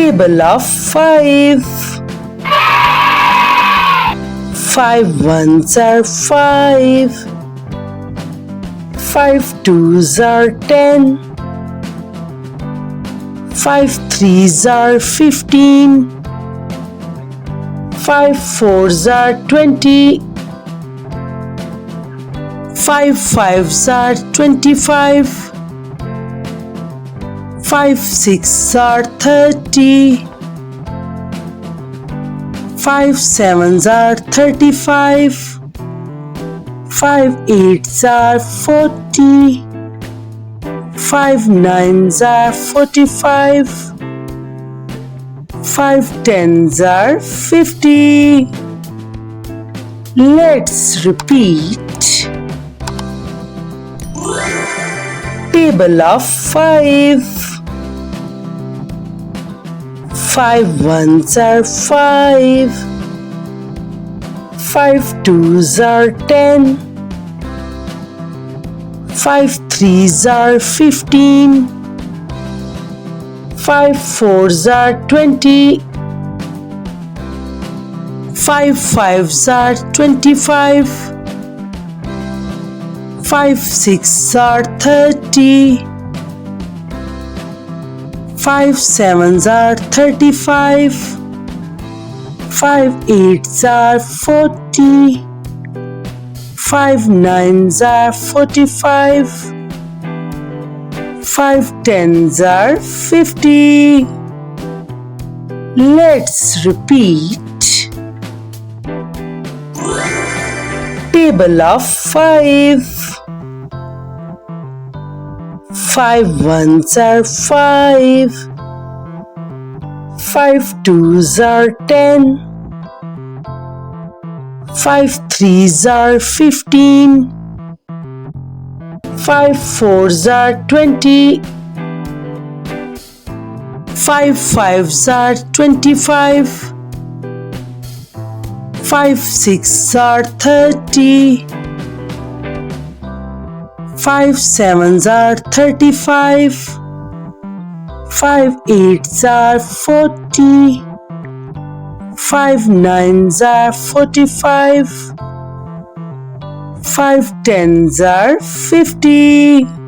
Table of 5. 5 ones are 5. 5 twos are 10. 5 threes are 15. 5 fours are 20. 5 fives are 25. 5 sixes are 30. 5 sevens are 35. 5 eights are 40. 5 nines are 45. 5 tens are 50. Let's repeat. Table of 5. 5 ones are 5. 5 twos are 10. 5 threes are 15. 5 fours are 20. 5 fives are 25. 5 sixes are 30. 5 sevens are 35. 5 eights are 40. 5 nines are 45. 5 tens are 50. Let's repeat. Table of 5. 5 ones are 5. 5 twos are 10. 5 threes are 15. 5 fours are 20. 5 fives are 25. 5 sixes are 30. 5 sevens are 35. 5 eights are 40. 5 nines are 45. 5 tens are 50.